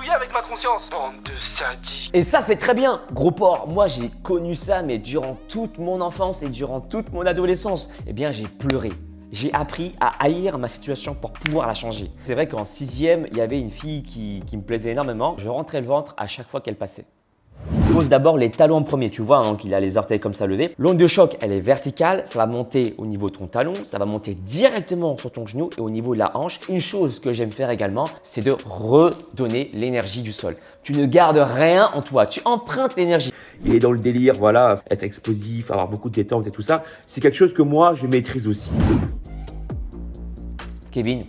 douiller avec ma conscience. Bande de sadiques. Et ça, c'est très bien, gros porc. Moi, j'ai connu ça, mais durant toute mon enfance et durant toute mon adolescence, eh bien, j'ai pleuré. J'ai appris à haïr ma situation pour pouvoir la changer. C'est vrai qu'en 6e, il y avait une fille qui me plaisait énormément. Je rentrais le ventre à chaque fois qu'elle passait. Pose d'abord les talons en premier, tu vois, donc il a les orteils comme ça levés. L'onde de choc, elle est verticale, ça va monter au niveau de ton talon, ça va monter directement sur ton genou et au niveau de la hanche. Une chose que j'aime faire également, c'est de redonner l'énergie du sol. Tu ne gardes rien en toi, tu empruntes l'énergie. Il est dans le délire, voilà, être explosif, avoir beaucoup de détente et tout ça. C'est quelque chose que moi, je maîtrise aussi. Kevin,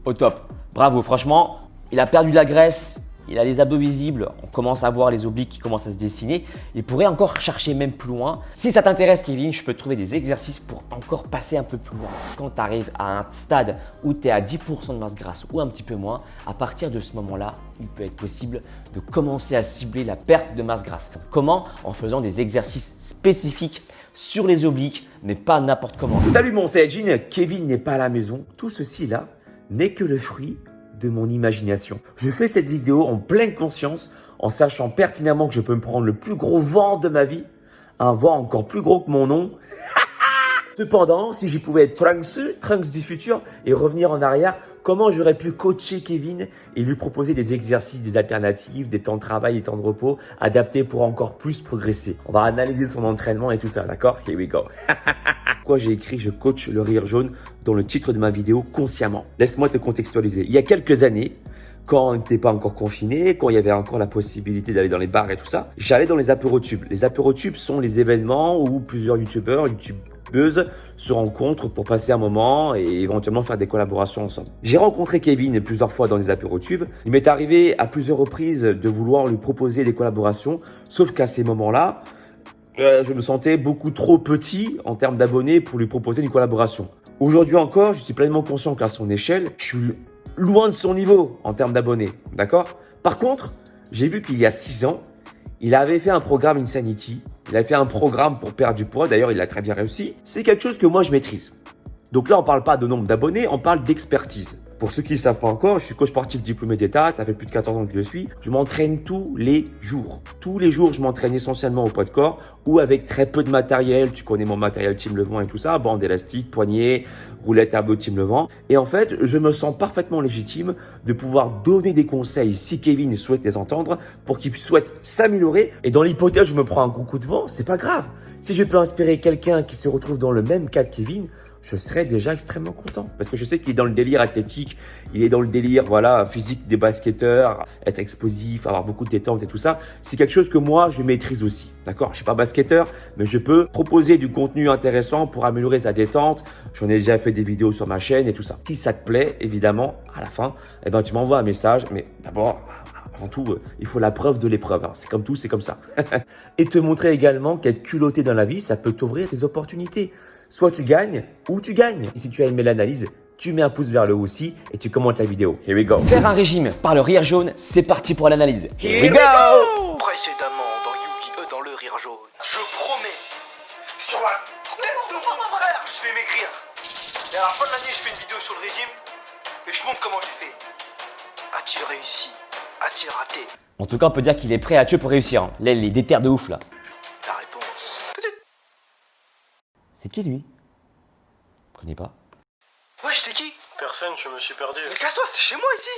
au top. Bravo, franchement, il a perdu de la graisse. Il a les abdos visibles, on commence à voir les obliques qui commencent à se dessiner. Il pourrait encore chercher même plus loin. Si ça t'intéresse Kevin, je peux te trouver des exercices pour encore passer un peu plus loin. Quand tu arrives à un stade où tu es à 10% de masse grasse ou un petit peu moins, à partir de ce moment-là, il peut être possible de commencer à cibler la perte de masse grasse. Comment? En faisant des exercices spécifiques sur les obliques, mais pas n'importe comment. Salut mon Saiyajin, Kevin n'est pas à la maison. Tout ceci là n'est que le fruit de mon imagination. Je fais cette vidéo en pleine conscience, en sachant pertinemment que je peux me prendre le plus gros vent de ma vie, un vent encore plus gros que mon nom. Cependant, si je pouvais être Trunks du futur et revenir en arrière, comment j'aurais pu coacher Kevin et lui proposer des exercices, des alternatives, des temps de travail, des temps de repos adaptés pour encore plus progresser. On va analyser son entraînement et tout ça, d'accord? Here we go. Pourquoi j'ai écrit « Je coach le rire jaune » dans le titre de ma vidéo consciemment. Laisse-moi te contextualiser. Il y a quelques années, quand on n'était pas encore confiné, quand il y avait encore la possibilité d'aller dans les bars et tout ça, j'allais dans les apérotubes. Les apérotubes sont les événements où plusieurs youtubeurs, youtubeuses se rencontrent pour passer un moment et éventuellement faire des collaborations ensemble. J'ai rencontré Kevin plusieurs fois dans les apérotubes. Il m'est arrivé à plusieurs reprises de vouloir lui proposer des collaborations, sauf qu'à ces moments-là, je me sentais beaucoup trop petit en termes d'abonnés pour lui proposer une collaboration. Aujourd'hui encore, je suis pleinement conscient qu'à son échelle, je suis loin de son niveau en termes d'abonnés, d'accord? Par contre, j'ai vu qu'il y a 6 ans, il avait fait un programme Insanity. Il avait fait un programme pour perdre du poids. D'ailleurs, il a très bien réussi. C'est quelque chose que moi, je maîtrise. Donc là, on ne parle pas de nombre d'abonnés, on parle d'expertise. Pour ceux qui ne savent pas encore, je suis coach sportif diplômé d'État. Ça fait plus de 14 ans que je le suis. Je m'entraîne tous les jours. Tous les jours, je m'entraîne essentiellement au poids de corps ou avec très peu de matériel. Tu connais mon matériel Team Levant et tout ça. Bande élastique, poignet, roulette, tableau Team Levant. Et en fait, je me sens parfaitement légitime de pouvoir donner des conseils si Kevin souhaite les entendre pour qu'il souhaite s'améliorer. Et dans l'hypothèse où je me prends un gros coup de vent, c'est pas grave. Si je peux inspirer quelqu'un qui se retrouve dans le même cas que Kevin, je serais déjà extrêmement content. Parce que je sais qu'il est dans le délire athlétique, il est dans le délire voilà, physique des basketteurs, être explosif, avoir beaucoup de détente et tout ça. C'est quelque chose que moi, je maîtrise aussi. D'accord? Je suis pas basketteur, mais je peux proposer du contenu intéressant pour améliorer sa détente. J'en ai déjà fait des vidéos sur ma chaîne et tout ça. Si ça te plaît, évidemment, à la fin, eh ben, tu m'envoies un message. Mais d'abord, avant tout, il faut la preuve de l'épreuve. C'est comme tout, c'est comme ça. Et te montrer également qu'être culotté dans la vie, ça peut t'ouvrir des opportunités. Soit tu gagnes ou tu gagnes. Et si tu as aimé l'analyse, tu mets un pouce vers le haut aussi et tu commentes la vidéo. Here we go. Faire un régime par le rire jaune, c'est parti pour l'analyse. Here we go. Précédemment dans Yu-Gi-Oh! Dans le rire jaune. Je promets, sur la tête de mon frère, je vais maigrir. Et à la fin de l'année, je fais une vidéo sur le régime et je montre comment j'ai fait. A-t-il réussi? A-t-il raté? En tout cas, on peut dire qu'il est prêt à tuer pour réussir. Là, il est déter de ouf là. La réponse. C'est qui lui? Je connais pas. Wesh, t'es qui? Personne, je me suis perdu. Mais casse-toi, c'est chez moi ici.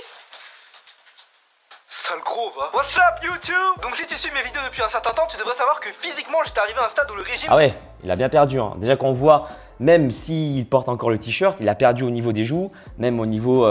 Sale gros, va. What's up, YouTube? Donc si tu suis mes vidéos depuis un certain temps, tu devrais savoir que physiquement, j'étais arrivé à un stade où le régime... Ah ouais, il a bien perdu. Hein. Déjà qu'on voit, même s'il porte encore le t-shirt, il a perdu au niveau des joues, même au niveau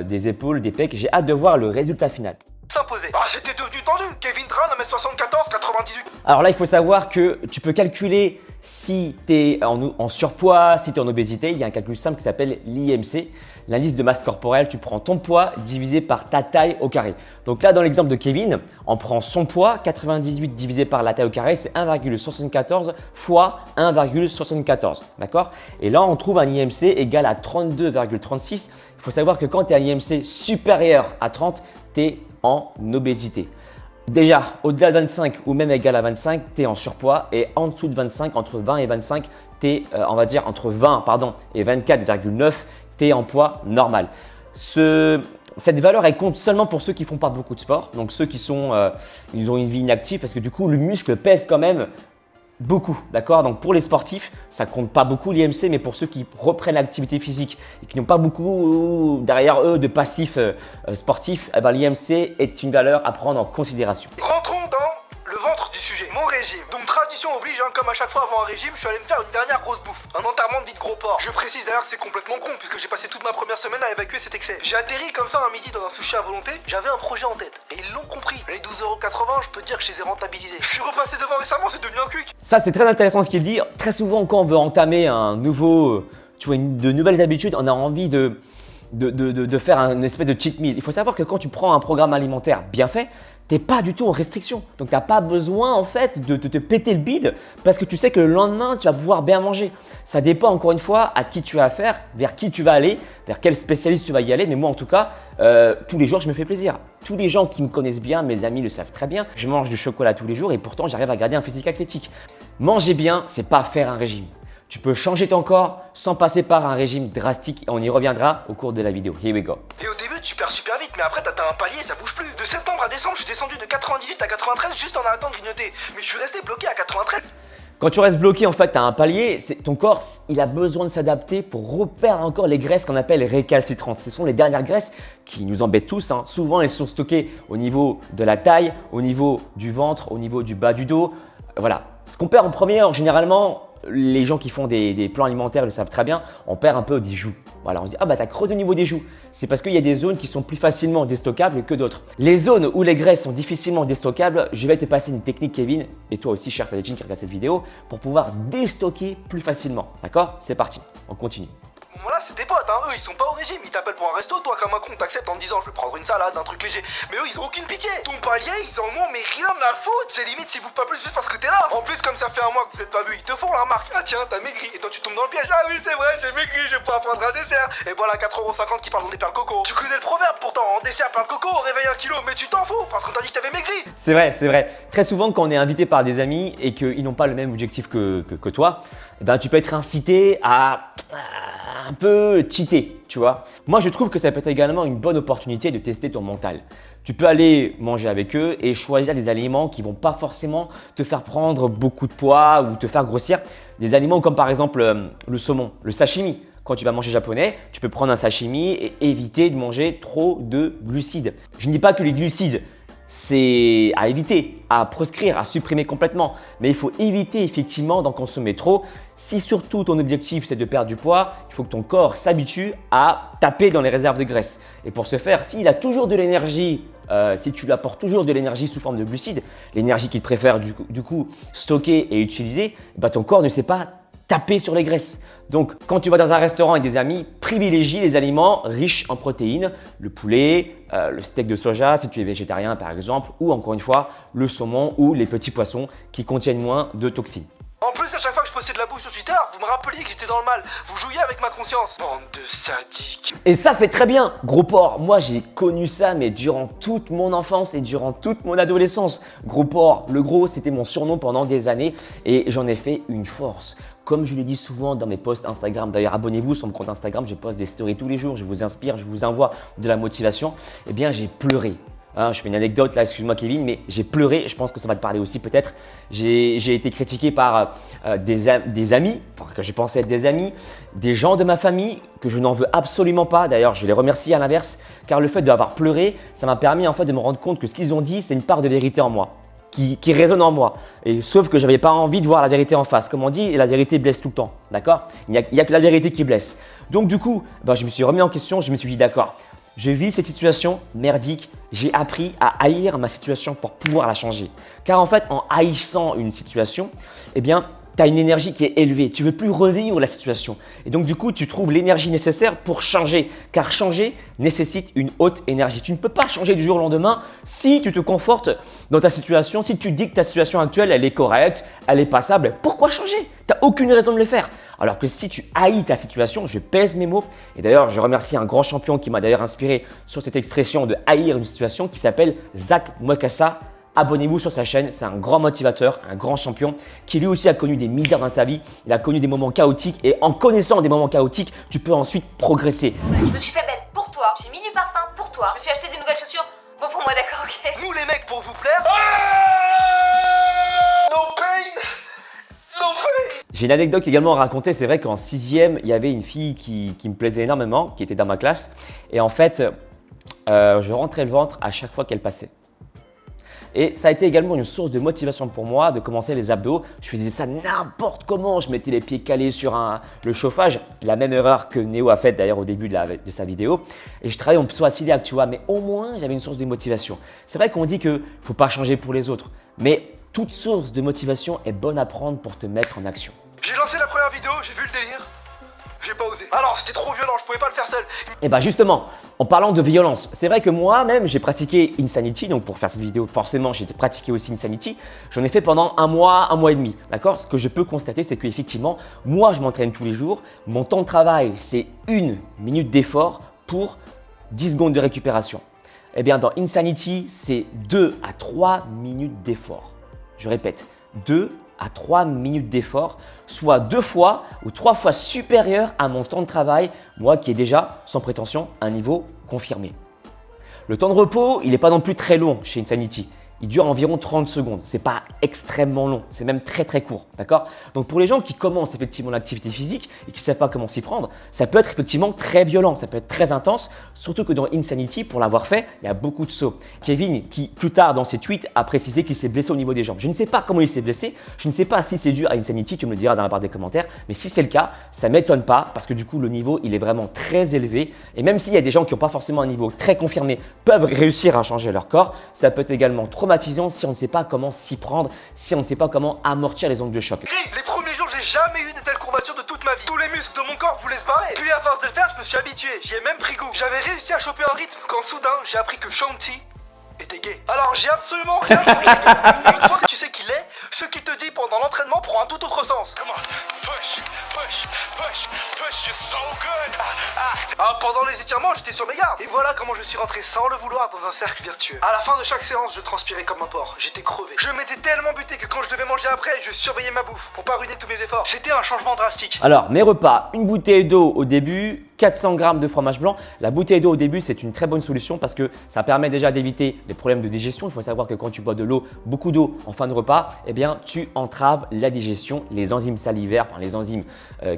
des épaules, des pecs. J'ai hâte de voir le résultat final. s'imposer. Ah, c'était devenu tendu. Kevin Tran, 1m74, 98. Alors là, il faut savoir que tu peux calculer si tu es en surpoids, si tu es en obésité. Il y a un calcul simple qui s'appelle l'IMC, l'indice de masse corporelle. Tu prends ton poids divisé par ta taille au carré. Donc là, dans l'exemple de Kevin, on prend son poids, 98 divisé par la taille au carré, c'est 1,74 fois 1,74. D'accord? Et là, on trouve un IMC égal à 32,36. Il faut savoir que quand tu es un IMC supérieur à 30, tu es en obésité. Déjà, au-delà de 25 ou même égal à 25, tu es en surpoids, et en dessous de 25, entre 20 et 25, tu es, on va dire, entre 20 et 24,9, tu es en poids normal. Ce cette valeur, elle compte seulement pour ceux qui font pas beaucoup de sport. Donc ceux qui ils ont une vie inactive parce que du coup, le muscle pèse quand même beaucoup, d'accord? Donc pour les sportifs, ça compte pas beaucoup l'IMC, mais pour ceux qui reprennent l'activité physique et qui n'ont pas beaucoup derrière eux de passifs sportifs, eh ben, l'IMC est une valeur à prendre en considération. Rentrons dans le ventre du sujet, mon régime. Donc tradition oblige, hein, comme à chaque fois avant un régime, je suis allé me faire une dernière grosse bouffe, un enterrement de vie de gros porc. Je précise d'ailleurs que c'est complètement con puisque j'ai passé toute ma première semaine à évacuer cet excès. J'ai atterri comme ça un midi dans un sushi à volonté, j'avais un projet en tête et ils l'ont compris. Les 12,80€, je peux te dire que je les ai rentabilisés. Je suis repassé devant récemment, c'est devenu un cuic. Ça, c'est très intéressant ce qu'il dit. Très souvent, quand on veut entamer un nouveau, de nouvelles habitudes, on a envie de faire une espèce de cheat meal. Il faut savoir que quand tu prends un programme alimentaire bien fait, tu n'es pas du tout en restriction. Donc, tu n'as pas besoin en fait de te péter le bide parce que tu sais que le lendemain, tu vas pouvoir bien manger. Ça dépend encore une fois à qui tu as affaire, vers qui tu vas aller, vers quel spécialiste tu vas y aller. Mais moi, en tout cas, tous les jours, je me fais plaisir. Tous les gens qui me connaissent bien, mes amis le savent très bien. Je mange du chocolat tous les jours et pourtant, j'arrive à garder un physique athlétique. Manger bien, c'est pas faire un régime. Tu peux changer ton corps sans passer par un régime drastique et on y reviendra au cours de la vidéo. Here we go. Et au début, tu perds super vite, mais après, t'atteins un palier et ça bouge plus. De septembre à décembre, je suis descendu de 98 à 93 juste en arrêtant de grignoter. Mais je suis resté bloqué à 93. Quand tu restes bloqué, en fait, tu as un palier, ton corps, il a besoin de s'adapter pour repérer encore les graisses qu'on appelle récalcitrantes. Ce sont les dernières graisses qui nous embêtent tous, hein. Souvent, elles sont stockées au niveau de la taille, au niveau du ventre, au niveau du bas du dos. Voilà. Ce qu'on perd en premier, généralement, les gens qui font des plans alimentaires le savent très bien, on perd un peu des joues. Voilà, on se dit, ah bah t'as creusé au niveau des joues. C'est parce qu'il y a des zones qui sont plus facilement déstockables que d'autres. Les zones où les graisses sont difficilement déstockables, je vais te passer une technique, Kevin, et toi aussi, cher Sadejin qui regarde cette vidéo, pour pouvoir déstocker plus facilement. D'accord? C'est parti, on continue. Voilà, c'est tes potes, hein. Eux, ils sont pas au régime. Ils t'appellent pour un resto, toi, comme un con, t'acceptes en te disant, je vais prendre une salade, un truc léger. Mais eux, ils ont aucune pitié. Ton palier, ils en ont, mais rien à foutre. C'est limite s'ils bouffent pas plus juste parce que t'es là. En plus, comme ça fait un mois que vous êtes pas vus, ils te font la remarque. Ah tiens, t'as maigri. Et toi, tu tombes dans le piège. Ah oui, c'est vrai, j'ai maigri, je vais pouvoir prendre un dessert. Et voilà, 4,50€ qui parlent dans des perles coco. Tu connais le proverbe pourtant, en dessert, perles coco, au réveil 1 kilo. Mais tu t'en fous parce qu'on t'a dit que t'avais maigri. C'est vrai, c'est vrai. Très souvent, quand on est invité par des amis et qu'ils n'ont pas le même objectif que toi, eh ben, tu peux être incité à un peu cheater, tu vois. Moi, je trouve que ça peut être également une bonne opportunité de tester ton mental. Tu peux aller manger avec eux et choisir des aliments qui ne vont pas forcément te faire prendre beaucoup de poids ou te faire grossir. Des aliments comme par exemple le saumon, le sashimi. Quand tu vas manger japonais, tu peux prendre un sashimi et éviter de manger trop de glucides. Je ne dis pas que les glucides, c'est à éviter, à proscrire, à supprimer complètement. Mais il faut éviter effectivement d'en consommer trop. Si surtout ton objectif c'est de perdre du poids, il faut que ton corps s'habitue à taper dans les réserves de graisse. Et pour ce faire, s'il a toujours de l'énergie, si tu lui apportes toujours de l'énergie sous forme de glucides, l'énergie qu'il préfère du coup stocker et utiliser, bah, ton corps ne sait pas taper sur les graisses. Donc, quand tu vas dans un restaurant avec des amis, privilégie les aliments riches en protéines, le poulet, le steak de soja si tu es végétarien par exemple, ou encore une fois, le saumon ou les petits poissons qui contiennent moins de toxines. En plus, à chaque fois que je postais de la bouffe sur Twitter, vous me rappeliez que j'étais dans le mal. Vous jouiez avec ma conscience. Bande de sadiques. Et ça, c'est très bien, gros porc. Moi, j'ai connu ça, mais durant toute mon enfance et durant toute mon adolescence. Gros porc, le gros, c'était mon surnom pendant des années et j'en ai fait une force. Comme je le dis souvent dans mes posts Instagram, d'ailleurs abonnez-vous sur mon compte Instagram, je poste des stories tous les jours, je vous inspire, je vous envoie de la motivation. Eh bien, j'ai pleuré. Hein, je fais une anecdote là, excuse-moi Kevin, mais j'ai pleuré, je pense que ça va te parler aussi peut-être. J'ai été critiqué par des amis, que je pensais être des amis, des gens de ma famille que je n'en veux absolument pas. D'ailleurs, je les remercie à l'inverse, car le fait d'avoir pleuré, ça m'a permis en fait de me rendre compte que ce qu'ils ont dit, c'est une part de vérité en moi. Qui résonne en moi. Et sauf que je n'avais pas envie de voir la vérité en face. Comme on dit, la vérité blesse tout le temps. D'accord? Il n'y a que la vérité qui blesse. Donc du coup, je me suis remis en question, je me suis dit d'accord, je vis cette situation merdique, j'ai appris à haïr ma situation pour pouvoir la changer. Car en fait, en haïssant une situation, eh bien, tu as une énergie qui est élevée. Tu ne veux plus revivre la situation. Et donc, du coup, tu trouves l'énergie nécessaire pour changer. Car changer nécessite une haute énergie. Tu ne peux pas changer du jour au lendemain si tu te confortes dans ta situation, si tu dis que ta situation actuelle, elle est correcte, elle est passable. Pourquoi changer? Tu n'as aucune raison de le faire. Alors que si tu haïs ta situation, je pèse mes mots. Et d'ailleurs, je remercie un grand champion qui m'a d'ailleurs inspiré sur cette expression de haïr une situation qui s'appelle Zach Mwekassa. abonnez-vous sur sa chaîne. C'est un grand motivateur, un grand champion qui lui aussi a connu des misères dans sa vie. Il a connu des moments chaotiques et en connaissant des moments chaotiques, tu peux ensuite progresser. Je me suis fait belle pour toi, j'ai mis du parfum pour toi, je me suis acheté des nouvelles chaussures. Bon pour moi, d'accord, ok. Nous les mecs, pour vous plaire. No pain, no pain. J'ai une anecdote également à raconter. C'est vrai qu'en 6e, il y avait une fille qui me plaisait énormément, qui était dans ma classe. Et en fait, je rentrais le ventre à chaque fois qu'elle passait. Et ça a été également une source de motivation pour moi de commencer les abdos. Je faisais ça n'importe comment. Je mettais les pieds calés sur le chauffage. La même erreur que Néo a faite d'ailleurs au début de sa vidéo. Et je travaillais en pseudo-ciliaque, tu vois. Mais au moins, j'avais une source de motivation. C'est vrai qu'on dit qu'il ne faut pas changer pour les autres. Mais toute source de motivation est bonne à prendre pour te mettre en action. J'ai lancé la première vidéo, j'ai vu le délire. J'ai pas osé. Ah non, c'était trop violent, je pouvais pas le faire seul. Et bien justement, en parlant de violence, c'est vrai que moi-même j'ai pratiqué Insanity, donc pour faire cette vidéo forcément j'ai pratiqué aussi Insanity. J'en ai fait pendant un mois et demi, d'accord. Ce que je peux constater c'est qu'effectivement, moi je m'entraîne tous les jours, mon temps de travail c'est 1 minute d'effort pour 10 secondes de récupération. Eh bien dans Insanity c'est 2 à 3 minutes d'effort. Je répète, 2 à 3 minutes d'effort, soit 2 fois ou 3 fois supérieur à mon temps de travail, moi qui ai déjà, sans prétention, un niveau confirmé. Le temps de repos, il n'est pas non plus très long chez Insanity. Il dure environ 30 secondes. C'est pas extrêmement long, c'est même très très court, d'accord? Donc pour les gens qui commencent effectivement l'activité physique et qui ne savent pas comment s'y prendre, ça peut être effectivement très violent, ça peut être très intense, surtout que dans Insanity, pour l'avoir fait, il y a beaucoup de sauts. Kevin, qui plus tard dans ses tweets a précisé qu'il s'est blessé au niveau des jambes. Je ne sais pas comment il s'est blessé, je ne sais pas si c'est dû à Insanity, tu me le diras dans la barre des commentaires, mais si c'est le cas, ça ne m'étonne pas parce que du coup le niveau il est vraiment très élevé et même s'il y a des gens qui n'ont pas forcément un niveau très confirmé peuvent réussir à changer leur corps, ça peut être également traumatisant si on ne sait pas comment s'y prendre, si on ne sait pas comment amortir les ondes de choc. Les premiers jours, j'ai jamais eu de telles courbatures de toute ma vie. Tous les muscles de mon corps voulaient se barrer. Puis à force de le faire, je me suis habitué. J'y ai même pris goût. J'avais réussi à choper un rythme quand soudain, j'ai appris que Shanti était gay. Alors j'ai absolument rien compris. Une fois que tu sais qu'il est, ce qu'il te dit pendant l'entraînement prend un tout autre sens. Come on, push, push, push, push, you're so good. Pendant les étirements, j'étais sur mes gardes. Et voilà comment je suis rentré sans le vouloir dans un cercle vertueux. À la fin de chaque séance, je transpirais comme un porc. J'étais crevé. Je m'étais tellement buté que quand je devais manger après, je surveillais ma bouffe pour pas ruiner tous mes efforts. C'était un changement drastique. Alors, mes repas, une bouteille d'eau au début, 400 g de fromage blanc. La bouteille d'eau au début, c'est une très bonne solution parce que ça permet déjà d'éviter les problèmes de digestion. Il faut savoir que quand tu bois de l'eau, beaucoup d'eau en fin de repas, eh bien, tu entraves la digestion. Les enzymes salivaires, enfin les enzymes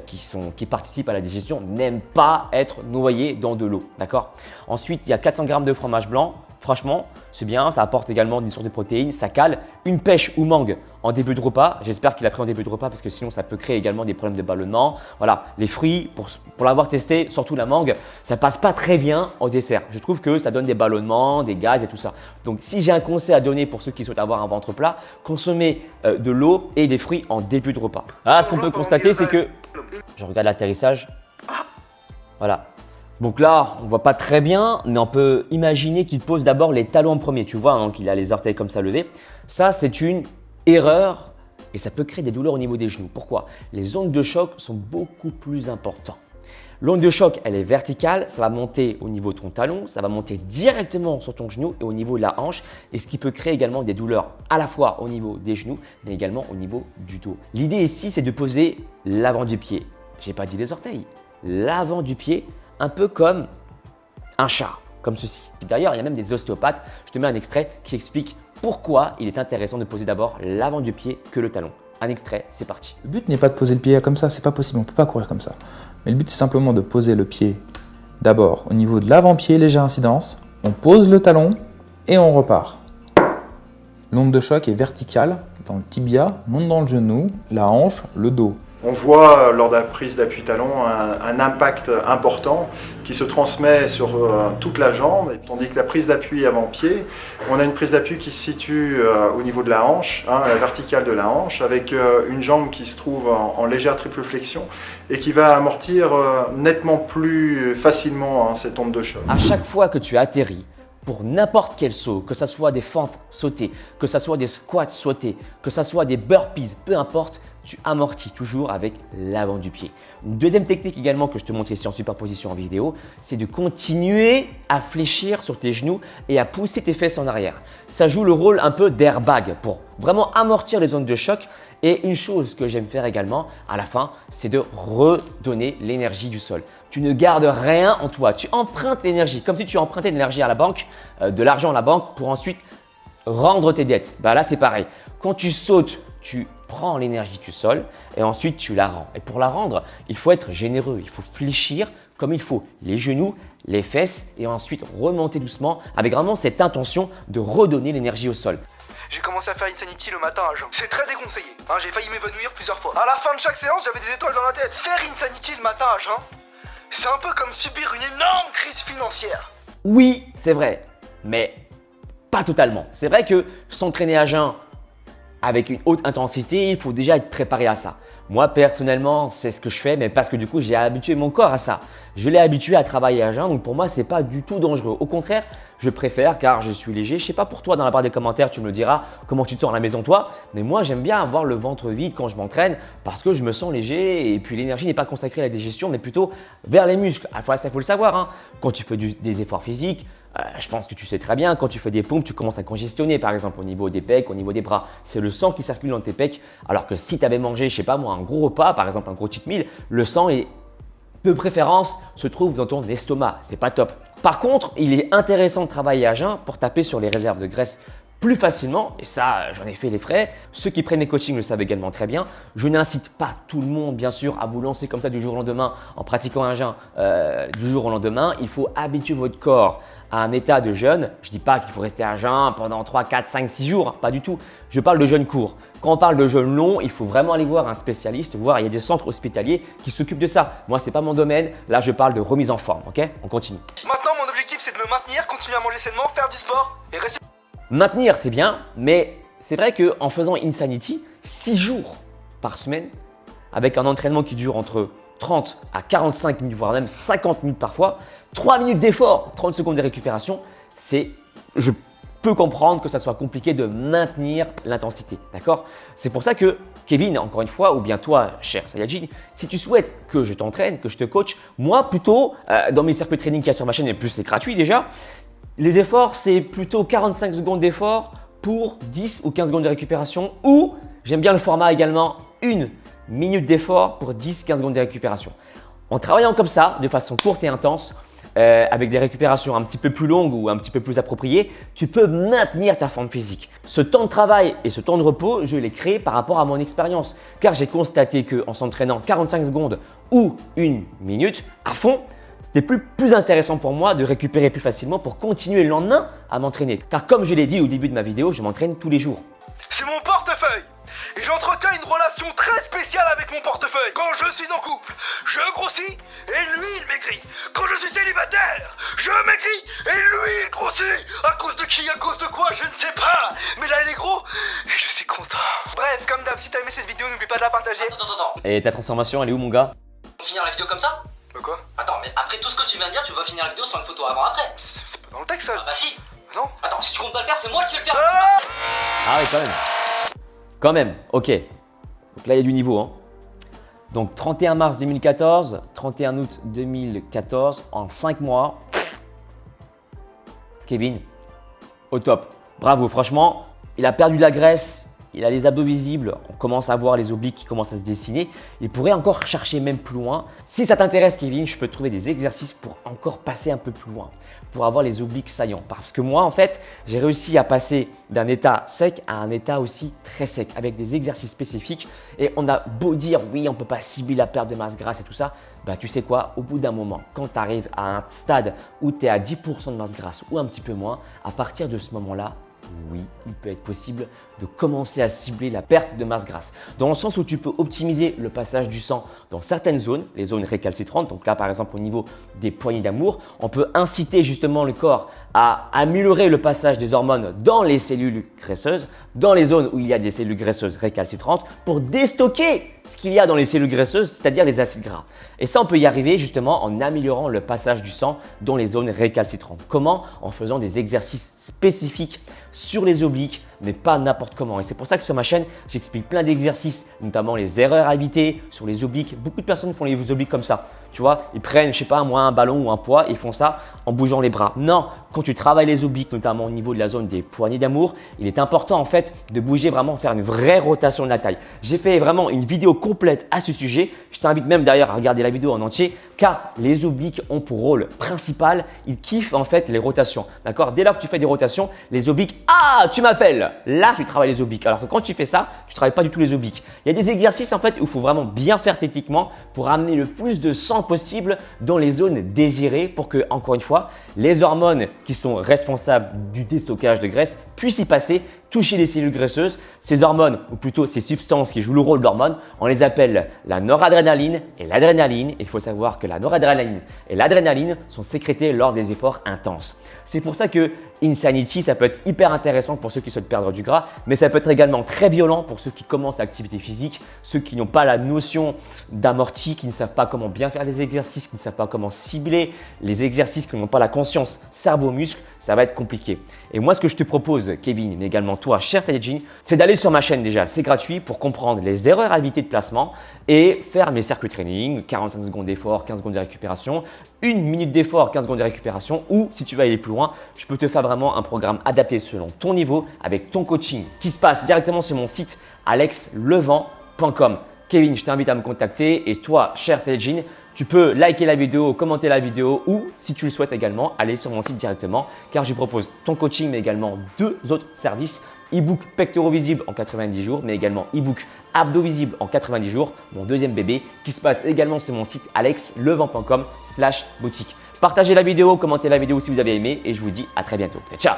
qui participent à la digestion, n'aiment pas être noyées dans de l'eau, d'accord? Ensuite, il y a 400 g de fromage blanc. Franchement, c'est bien, ça apporte également une source de protéines, ça cale. Une pêche ou mangue en début de repas. J'espère qu'il a pris en début de repas parce que sinon ça peut créer également des problèmes de ballonnement. Voilà, les fruits, pour l'avoir testé, surtout la mangue, ça passe pas très bien au dessert. Je trouve que ça donne des ballonnements, des gaz et tout ça. Donc si j'ai un conseil à donner pour ceux qui souhaitent avoir un ventre plat, consommez de l'eau et des fruits en début de repas. Ah, ce qu'on peut constater, c'est que… Je regarde l'atterrissage. Voilà. Donc là, on ne voit pas très bien, mais on peut imaginer qu'il pose d'abord les talons en premier. Tu vois hein, qu'il a les orteils comme ça levés. Ça, c'est une erreur et ça peut créer des douleurs au niveau des genoux. Pourquoi? Les ondes de choc sont beaucoup plus importantes. L'onde de choc, elle est verticale, ça va monter au niveau de ton talon, ça va monter directement sur ton genou et au niveau de la hanche, et ce qui peut créer également des douleurs à la fois au niveau des genoux, mais également au niveau du dos. L'idée ici, c'est de poser l'avant du pied. Je n'ai pas dit les orteils, l'avant du pied, un peu comme un chat, comme ceci. D'ailleurs, il y a même des ostéopathes, je te mets un extrait qui explique pourquoi il est intéressant de poser d'abord l'avant du pied que le talon. Un extrait, c'est parti. Le but n'est pas de poser le pied comme ça, c'est pas possible, on ne peut pas courir comme ça. Mais le but c'est simplement de poser le pied d'abord au niveau de l'avant-pied, légère incidence, on pose le talon et on repart. L'onde de choc est verticale dans le tibia, monte dans le genou, la hanche, le dos. On voit lors de la prise d'appui talon un impact important qui se transmet sur toute la jambe, tandis que la prise d'appui avant-pied, on a une prise d'appui qui se situe au niveau de la hanche, la verticale de la hanche, avec une jambe qui se trouve en légère triple flexion et qui va amortir nettement plus facilement cette onde de choc. À chaque fois que tu atterris, pour n'importe quel saut, que ce soit des fentes sautées, que ce soit des squats sautés, que ce soit des burpees, peu importe, tu amortis toujours avec l'avant du pied. Une deuxième technique également que je te montre ici en superposition en vidéo, c'est de continuer à fléchir sur tes genoux et à pousser tes fesses en arrière. Ça joue le rôle un peu d'airbag pour vraiment amortir les zones de choc. Et une chose que j'aime faire également à la fin, c'est de redonner l'énergie du sol. Tu ne gardes rien en toi, tu empruntes l'énergie, comme si tu empruntais de l'énergie à la banque, de l'argent à la banque pour ensuite rendre tes dettes. Là, c'est pareil. Quand tu sautes, tu prends l'énergie du sol et ensuite tu la rends. Et pour la rendre, il faut être généreux, il faut fléchir comme il faut les genoux, les fesses et ensuite remonter doucement avec vraiment cette intention de redonner l'énergie au sol. J'ai commencé à faire Insanity le matin à jeun. C'est très déconseillé, hein, j'ai failli m'évanouir plusieurs fois. À la fin de chaque séance, j'avais des étoiles dans la tête. Faire Insanity le matin à jeun, c'est un peu comme subir une énorme crise financière. Oui, c'est vrai, mais pas totalement. C'est vrai que s'entraîner à jeun avec une haute intensité, il faut déjà être préparé à ça. Moi, personnellement, c'est ce que je fais, mais parce que du coup, j'ai habitué mon corps à ça. Je l'ai habitué à travailler à jeun, donc pour moi, ce n'est pas du tout dangereux. Au contraire, je préfère car je suis léger. Je ne sais pas pour toi, dans la barre des commentaires, tu me le diras comment tu te sens à la maison toi. Mais moi, j'aime bien avoir le ventre vide quand je m'entraîne parce que je me sens léger et puis l'énergie n'est pas consacrée à la digestion, mais plutôt vers les muscles. Ça, il faut le savoir, hein. Quand tu fais des efforts physiques, je pense que tu sais très bien, quand tu fais des pompes, tu commences à congestionner par exemple au niveau des pecs, au niveau des bras. C'est le sang qui circule dans tes pecs. Alors que si tu avais mangé, je sais pas moi, un gros repas, par exemple un gros cheat meal, le sang de préférence se trouve dans ton estomac. C'est pas top. Par contre, il est intéressant de travailler à jeun pour taper sur les réserves de graisse plus facilement. Et ça, j'en ai fait les frais. Ceux qui prennent les coachings le savent également très bien. Je n'incite pas tout le monde, bien sûr, à vous lancer comme ça du jour au lendemain en pratiquant un jeûne du jour au lendemain. Il faut habituer votre corps à un état de jeûne. Je ne dis pas qu'il faut rester à jeun pendant 3, 4, 5, 6 jours, hein, pas du tout. Je parle de jeûne court. Quand on parle de jeûne long, il faut vraiment aller voir un spécialiste, voir il y a des centres hospitaliers qui s'occupent de ça. Moi, ce n'est pas mon domaine. Là, je parle de remise en forme. Ok, on continue. Maintenant, mon objectif, c'est de me maintenir, continuer à manger sainement, faire du sport et rester… Maintenir, c'est bien, mais c'est vrai qu'en faisant Insanity, 6 jours par semaine, avec un entraînement qui dure entre 30 à 45 minutes, voire même 50 minutes parfois, 3 minutes d'effort, 30 secondes de récupération, je peux comprendre que ça soit compliqué de maintenir l'intensité, d'accord? C'est pour ça que Kevin, encore une fois, ou bien toi, cher Saiyajin, si tu souhaites que je t'entraîne, que je te coach, moi plutôt, dans mes circuits de training qu'il y a sur ma chaîne, et plus c'est gratuit déjà, les efforts, c'est plutôt 45 secondes d'effort pour 10 ou 15 secondes de récupération, ou j'aime bien le format également, 1 minute d'effort pour 10-15 secondes de récupération. En travaillant comme ça, de façon courte et intense, avec des récupérations un petit peu plus longues ou un petit peu plus appropriées, tu peux maintenir ta forme physique. Ce temps de travail et ce temps de repos, je l'ai créé par rapport à mon expérience, car j'ai constaté qu'en s'entraînant 45 secondes ou 1 minute à fond, c'était plus intéressant pour moi de récupérer plus facilement pour continuer le lendemain à m'entraîner. Car comme je l'ai dit au début de ma vidéo, je m'entraîne tous les jours. C'est mon portefeuille et j'entretiens une relation très spéciale avec mon portefeuille. Quand je suis en couple, je grossis et lui il maigrit. Quand je suis célibataire, je maigris et lui il grossit. À cause de qui, à cause de quoi, je ne sais pas. Mais là il est gros et je suis content. Bref, comme d'hab, si t'as aimé cette vidéo, n'oublie pas de la partager. Attends. Et ta transformation, elle est où mon gars? On va finir la vidéo comme ça? Quoi? Attends, mais après tout ce que tu viens de dire, tu vas finir la vidéo sans une photo avant-après. C'est pas dans le texte ça. Ah bah si. Non. Attends, si tu comptes pas le faire, c'est moi qui vais le faire. Ah oui, quand même. Quand même, ok. Donc là, il y a du niveau, hein. Donc 31 mars 2014, 31 août 2014, en 5 mois. Kevin, au top. Bravo, franchement, il a perdu de la graisse. Il a les abdos visibles, on commence à voir les obliques qui commencent à se dessiner. Il pourrait encore chercher même plus loin. Si ça t'intéresse Kevin, je peux te trouver des exercices pour encore passer un peu plus loin, pour avoir les obliques saillants. Parce que moi en fait, j'ai réussi à passer d'un état sec à un état aussi très sec avec des exercices spécifiques. Et on a beau dire oui, on ne peut pas cibler la perte de masse grasse et tout ça. Bah tu sais quoi, au bout d'un moment, quand tu arrives à un stade où tu es à 10% de masse grasse ou un petit peu moins, à partir de ce moment-là, oui, il peut être possible de commencer à cibler la perte de masse grasse. Dans le sens où tu peux optimiser le passage du sang dans certaines zones, les zones récalcitrantes. Donc là, par exemple, au niveau des poignées d'amour, on peut inciter justement le corps à améliorer le passage des hormones dans les cellules graisseuses, dans les zones où il y a des cellules graisseuses récalcitrantes pour déstocker ce qu'il y a dans les cellules graisseuses, c'est-à-dire les acides gras. Et ça, on peut y arriver justement en améliorant le passage du sang dans les zones récalcitrantes. Comment? En faisant des exercices spécifiques sur les obliques, mais pas n'importe comment. Et c'est pour ça que sur ma chaîne, j'explique plein d'exercices, notamment les erreurs à éviter sur les obliques. Beaucoup de personnes font les obliques comme ça. Tu vois, ils prennent, je sais pas, moi, un ballon ou un poids et ils font ça en bougeant les bras. Non, quand tu travailles les obliques, notamment au niveau de la zone des poignées d'amour, il est important en fait de bouger vraiment, faire une vraie rotation de la taille. J'ai fait vraiment une vidéo complète à ce sujet. Je t'invite même d'ailleurs à regarder la vidéo en entier car les obliques ont pour rôle principal, ils kiffent en fait les rotations. D'accord? Dès lors que tu fais des rotations, les obliques, ah, tu m'appelles. Là, tu travailles les obliques. Alors que quand tu fais ça, tu ne travailles pas du tout les obliques. Il y a des exercices en fait où il faut vraiment bien faire techniquement pour amener le plus de sang possible dans les zones désirées pour que, encore une fois, les hormones qui sont responsables du déstockage de graisse puissent y passer, toucher les cellules graisseuses. Ces hormones, ou plutôt ces substances qui jouent le rôle d'hormones, on les appelle la noradrénaline et l'adrénaline. Il faut savoir que la noradrénaline et l'adrénaline sont sécrétées lors des efforts intenses. C'est pour ça que Insanity, ça peut être hyper intéressant pour ceux qui souhaitent perdre du gras, mais ça peut être également très violent pour ceux qui commencent l'activité physique, ceux qui n'ont pas la notion d'amorti, qui ne savent pas comment bien faire les exercices, qui ne savent pas comment cibler les exercices, qui n'ont pas la conscience cerveau-muscle. Ça va être compliqué. Et moi, ce que je te propose, Kevin, mais également toi, cher Saiyajin, c'est d'aller sur ma chaîne déjà. C'est gratuit pour comprendre les erreurs à éviter de placement et faire mes circuits training, 45 secondes d'effort, 15 secondes de récupération, 1 minute d'effort, 15 secondes de récupération. Ou si tu veux aller plus loin, je peux te faire vraiment un programme adapté selon ton niveau avec ton coaching qui se passe directement sur mon site alexlevent.com. Kevin, je t'invite à me contacter et toi, cher Saiyajin, tu peux liker la vidéo, commenter la vidéo ou, si tu le souhaites également, aller sur mon site directement car je propose ton coaching mais également 2 autres services. E-book pectoraux visibles en 90 jours mais également e-book abdos visibles en 90 jours, mon deuxième bébé qui se passe également sur mon site alexlevent.com/boutique. Partagez la vidéo, commentez la vidéo si vous avez aimé et je vous dis à très bientôt. Ciao!